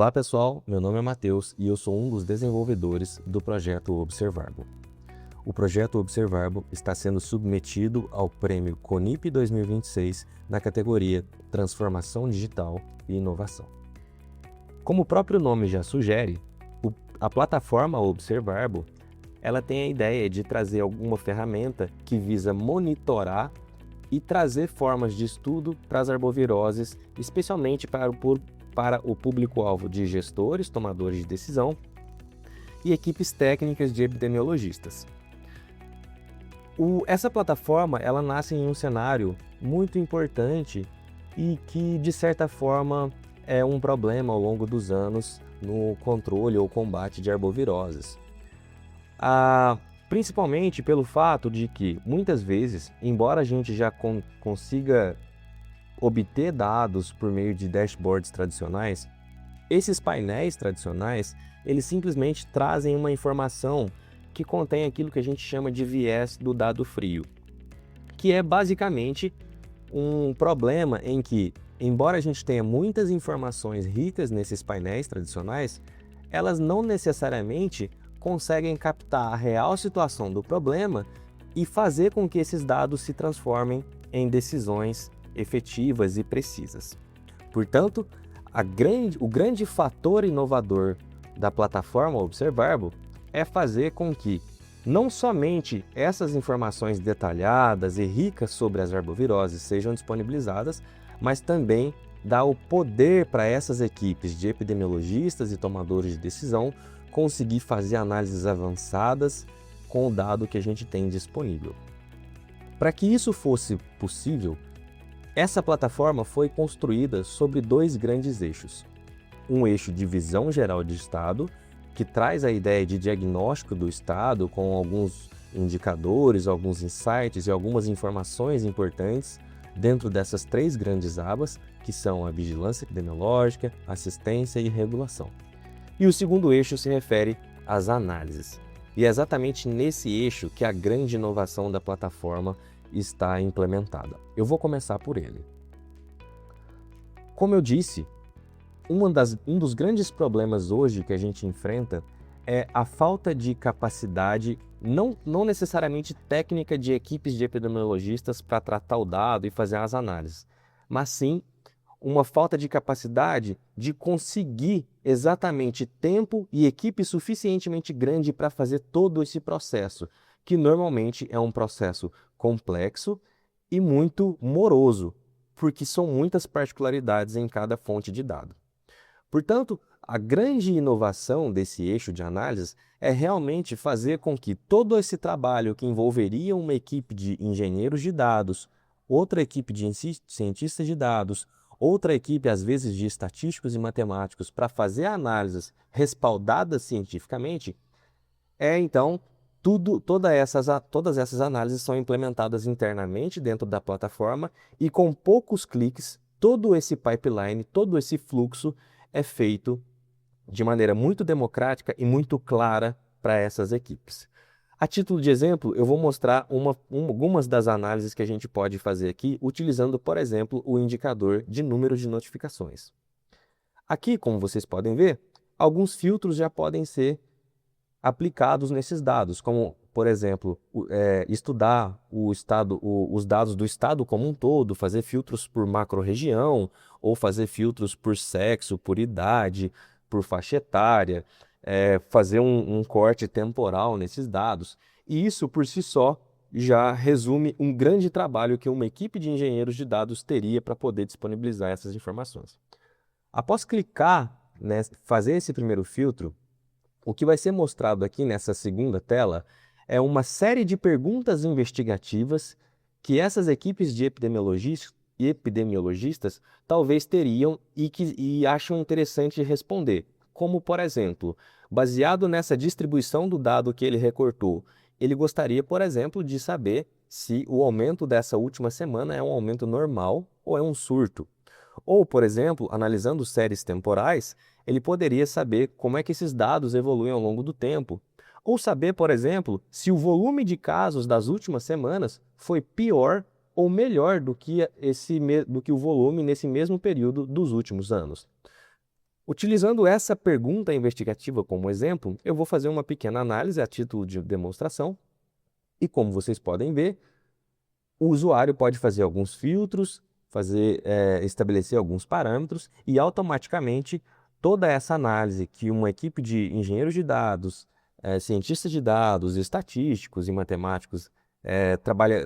Olá pessoal, meu nome é Matheus e eu sou um dos desenvolvedores do projeto Observarbo. O projeto Observarbo está sendo submetido ao prêmio CONIP 2026 na categoria Transformação Digital e Inovação. Como o próprio nome já sugere, a plataforma Observarbo ela tem a ideia de trazer alguma ferramenta que visa monitorar e trazer formas de estudo para as arboviroses, especialmente para o público-alvo de gestores, tomadores de decisão e equipes técnicas de epidemiologistas. Essa plataforma ela nasce em um cenário muito importante e que, de certa forma, é um problema ao longo dos anos no controle ou combate de arboviroses. Principalmente pelo fato de que, muitas vezes, embora a gente já consiga obter dados por meio de dashboards tradicionais, esses painéis tradicionais, eles simplesmente trazem uma informação que contém aquilo que a gente chama de viés do dado frio, que é basicamente um problema em que, embora a gente tenha muitas informações ricas nesses painéis tradicionais, elas não necessariamente conseguem captar a real situação do problema e fazer com que esses dados se transformem em decisões efetivas e precisas. Portanto, o grande fator inovador da plataforma Observarbo é fazer com que não somente essas informações detalhadas e ricas sobre as arboviroses sejam disponibilizadas, mas também dar o poder para essas equipes de epidemiologistas e tomadores de decisão conseguir fazer análises avançadas com o dado que a gente tem disponível. Para que isso fosse possível, essa plataforma foi construída sobre dois grandes eixos. Um eixo de visão geral de estado, que traz a ideia de diagnóstico do estado com alguns indicadores, alguns insights e algumas informações importantes dentro dessas três grandes abas, que são a vigilância epidemiológica, assistência e regulação. E o segundo eixo se refere às análises. E é exatamente nesse eixo que a grande inovação da plataforma está implementada. Eu vou começar por ele. Como eu disse, um dos grandes problemas hoje que a gente enfrenta é a falta de capacidade, não necessariamente técnica, de equipes de epidemiologistas para tratar o dado e fazer as análises, mas sim uma falta de capacidade de conseguir exatamente tempo e equipe suficientemente grande para fazer todo esse processo, que normalmente é um processo complexo e muito moroso, porque são muitas particularidades em cada fonte de dado. Portanto, a grande inovação desse eixo de análise é realmente fazer com que todo esse trabalho que envolveria uma equipe de engenheiros de dados, outra equipe de cientistas de dados, outra equipe, às vezes, de estatísticos e matemáticos para fazer análises respaldadas cientificamente, então, todas essas análises são implementadas internamente dentro da plataforma e com poucos cliques, todo esse pipeline, todo esse fluxo é feito de maneira muito democrática e muito clara para essas equipes. A título de exemplo, eu vou mostrar algumas das análises que a gente pode fazer aqui, utilizando, por exemplo, o indicador de número de notificações. Aqui, como vocês podem ver, alguns filtros já podem ser aplicados nesses dados, como, por exemplo, estudar os dados do estado como um todo, fazer filtros por macro-região, ou fazer filtros por sexo, por idade, por faixa etária, fazer um corte temporal nesses dados. E isso, por si só, já resume um grande trabalho que uma equipe de engenheiros de dados teria para poder disponibilizar essas informações. Após clicar, fazer esse primeiro filtro, o que vai ser mostrado aqui nessa segunda tela é uma série de perguntas investigativas que essas equipes de epidemiologistas talvez teriam e acham interessante responder. Como, por exemplo, baseado nessa distribuição do dado que ele recortou, ele gostaria, por exemplo, de saber se o aumento dessa última semana é um aumento normal ou é um surto. Ou, por exemplo, analisando séries temporais, ele poderia saber como é que esses dados evoluem ao longo do tempo. Ou saber, por exemplo, se o volume de casos das últimas semanas foi pior ou melhor do que o volume nesse mesmo período dos últimos anos. Utilizando essa pergunta investigativa como exemplo, eu vou fazer uma pequena análise a título de demonstração. E como vocês podem ver, o usuário pode fazer alguns filtros, estabelecer alguns parâmetros e automaticamente toda essa análise que uma equipe de engenheiros de dados, cientistas de dados, estatísticos e matemáticos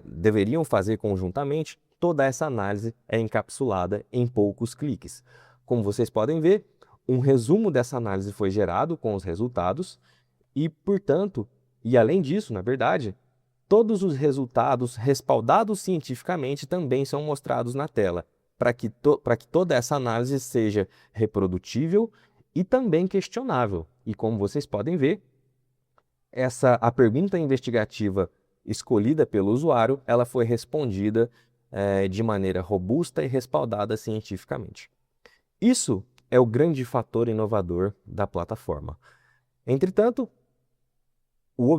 deveriam fazer conjuntamente, toda essa análise é encapsulada em poucos cliques. Como vocês podem ver, um resumo dessa análise foi gerado com os resultados e, portanto, e além disso, na verdade, todos os resultados respaldados cientificamente também são mostrados na tela, para que toda essa análise seja reprodutível e também questionável. E como vocês podem ver, a pergunta investigativa escolhida pelo usuário, ela foi respondida de maneira robusta e respaldada cientificamente. Isso é o grande fator inovador da plataforma. Entretanto, o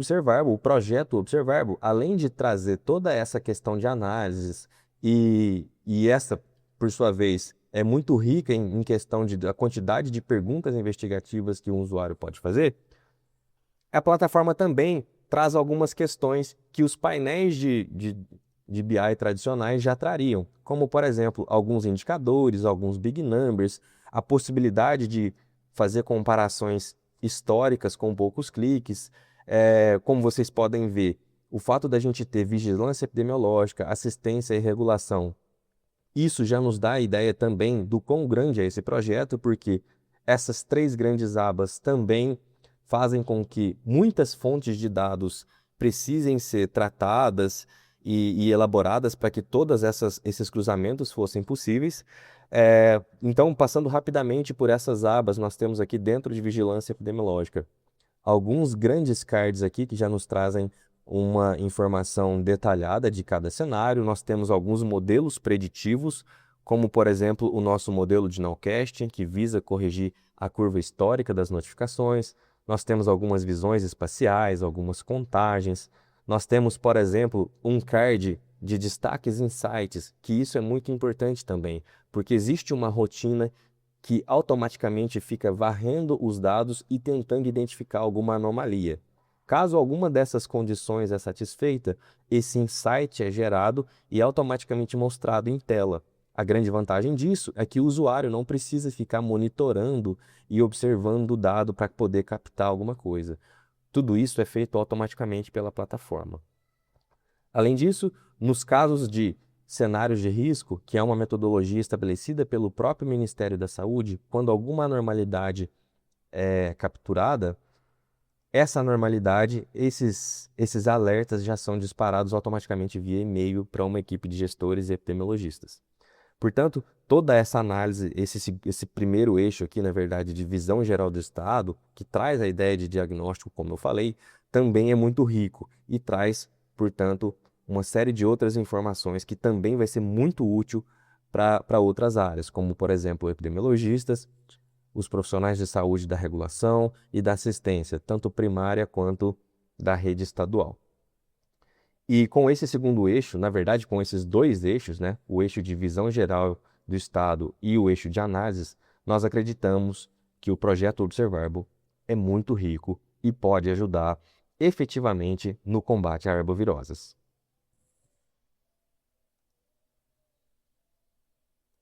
projeto Observable, além de trazer toda essa questão de análises e essa, por sua vez, é muito rica em questão da quantidade de perguntas investigativas que um usuário pode fazer, a plataforma também traz algumas questões que os painéis de BI tradicionais já trariam, como, por exemplo, alguns indicadores, alguns big numbers, a possibilidade de fazer comparações históricas com poucos cliques. Como vocês podem ver, o fato da gente ter vigilância epidemiológica, assistência e regulação, isso já nos dá a ideia também do quão grande é esse projeto, porque essas três grandes abas também fazem com que muitas fontes de dados precisem ser tratadas e elaboradas para que todos esses cruzamentos fossem possíveis. Então, passando rapidamente por essas abas, nós temos aqui dentro de vigilância epidemiológica alguns grandes cards aqui que já nos trazem uma informação detalhada de cada cenário. Nós temos alguns modelos preditivos, como, por exemplo, o nosso modelo de nowcasting, que visa corrigir a curva histórica das notificações. Nós temos algumas visões espaciais, algumas contagens. Nós temos, por exemplo, um card de destaques insights, que isso é muito importante também, porque existe uma rotina que automaticamente fica varrendo os dados e tentando identificar alguma anomalia. Caso alguma dessas condições é satisfeita, esse insight é gerado e automaticamente mostrado em tela. A grande vantagem disso é que o usuário não precisa ficar monitorando e observando o dado para poder captar alguma coisa. Tudo isso é feito automaticamente pela plataforma. Além disso, nos casos de cenários de risco, que é uma metodologia estabelecida pelo próprio Ministério da Saúde, quando alguma anormalidade é capturada, essa anormalidade, esses alertas já são disparados automaticamente via e-mail para uma equipe de gestores e epidemiologistas. Portanto, toda essa análise, esse primeiro eixo aqui, na verdade, de visão geral do estado, que traz a ideia de diagnóstico, como eu falei, também é muito rico e traz, portanto, uma série de outras informações que também vai ser muito útil para outras áreas, como, por exemplo, epidemiologistas, os profissionais de saúde da regulação e da assistência, tanto primária quanto da rede estadual. E com esse segundo eixo, na verdade, com esses dois eixos, né, o eixo de visão geral do Estado e o eixo de análises, nós acreditamos que o projeto Observable é muito rico e pode ajudar efetivamente no combate a arboviroses.